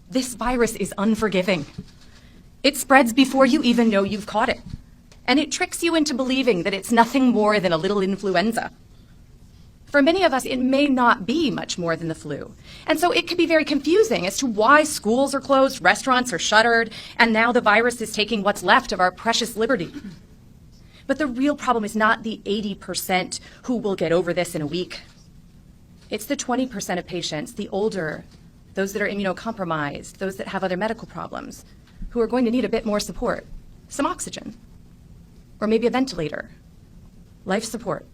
This virus is unforgiving. It spreads before you even know you've caught it. And it tricks you into believing that it's nothing more than a little influenza. For many of us, it may not be much more than the flu. And so it can be very confusing as to why schools are closed, restaurants are shuttered, and now the virus is taking what's left of our precious liberty. But the real problem is not the 80% who will get over this in a week. It's the 20% of patients, the older, those that are immunocompromised, those that have other medical problems, who are going to need a bit more support, some oxygen, or maybe a ventilator, life support.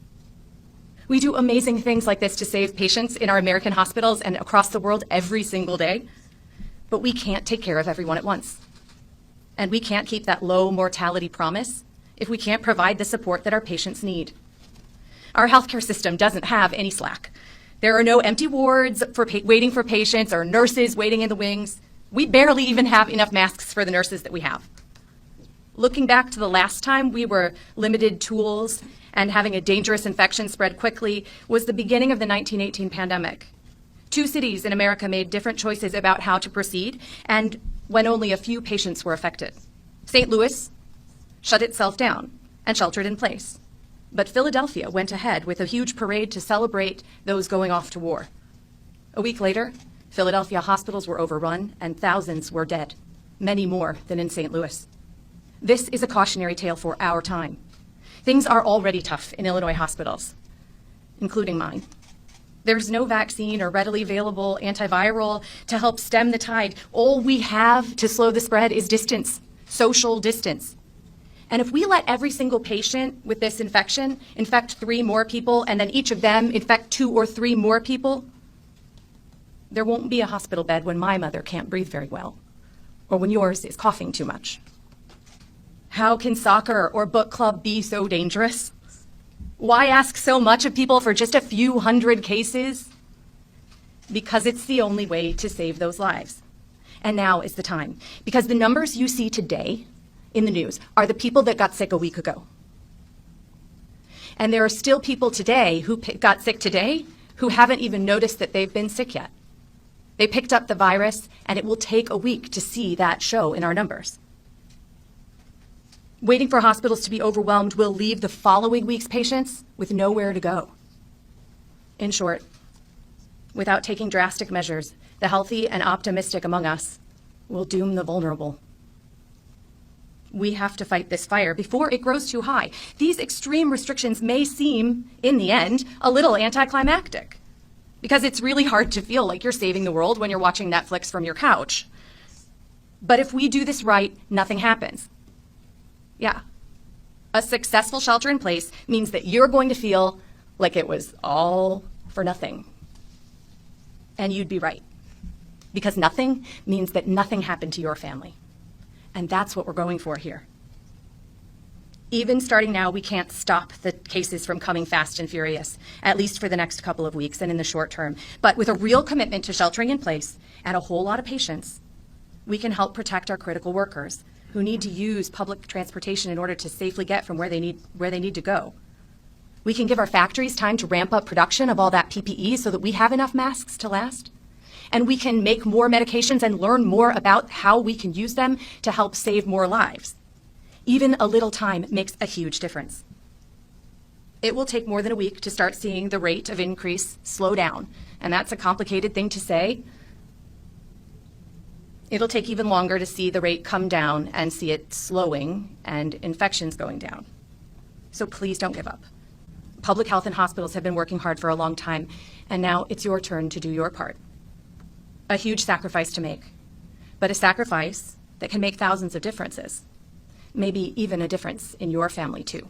We do amazing things like this to save patients in our American hospitals and across the world every single day, but we can't take care of everyone at once. And we can't keep that low mortality promise if we can't provide the support that our patients need. Our healthcare system doesn't have any slack. There are no empty wards waiting for patients or nurses waiting in the wings. We barely even have enough masks for the nurses that we have. Looking back to the last time we were limited tools and having a dangerous infection spread quickly was the beginning of the 1918 pandemic. 2 cities in America made different choices about how to proceed, and when only a few patients were affected. St. Louis shut itself down and sheltered in place. But Philadelphia went ahead with a huge parade to celebrate those going off to war. A week later, Philadelphia hospitals were overrun and thousands were dead, many more than in St. Louis. This is a cautionary tale for our time. Things are already tough in Illinois hospitals, including mine. There's no vaccine or readily available antiviral to help stem the tide. All we have to slow the spread is distance, social distance. And if we let every single patient with this infection infect 3 more people, and then each of them infect 2 or 3 more people, there won't be a hospital bed when my mother can't breathe very well, or when yours is coughing too much. How can soccer or book club be so dangerous? Why ask so much of people for just a few hundred cases? Because it's the only way to save those lives. And now is the time, because the numbers you see today in the news are the people that got sick a week ago. And there are still people today who got sick today who haven't even noticed that they've been sick yet. They picked up the virus, and it will take a week to see that show in our numbers. Waiting for hospitals to be overwhelmed will leave the following week's patients with nowhere to go. In short, without taking drastic measures, the healthy and optimistic among us will doom the vulnerable. We have to fight this fire before it grows too high. These extreme restrictions may seem, in the end, a little anticlimactic, because it's really hard to feel like you're saving the world when you're watching Netflix from your couch. But if we do this right, nothing happens. Yeah. A successful shelter in place means that you're going to feel like it was all for nothing. And you'd be right, because nothing means that nothing happened to your family. And that's what we're going for here. Even starting now, we can't stop the cases from coming fast and furious, at least for the next couple of weeks and in the short term. But with a real commitment to sheltering in place and a whole lot of patience, we can help protect our critical workers who need to use public transportation in order to safely get from where they need to go. We can give our factories time to ramp up production of all that PPE so that we have enough masks to last. And we can make more medications and learn more about how we can use them to help save more lives. Even a little time makes a huge difference. It will take more than a week to start seeing the rate of increase slow down, and that's a complicated thing to say. It'll take even longer to see the rate come down and see it slowing and infections going down. So please don't give up. Public health and hospitals have been working hard for a long time, and now it's your turn to do your part. A huge sacrifice to make, but a sacrifice that can make thousands of differences, maybe even a difference in your family too.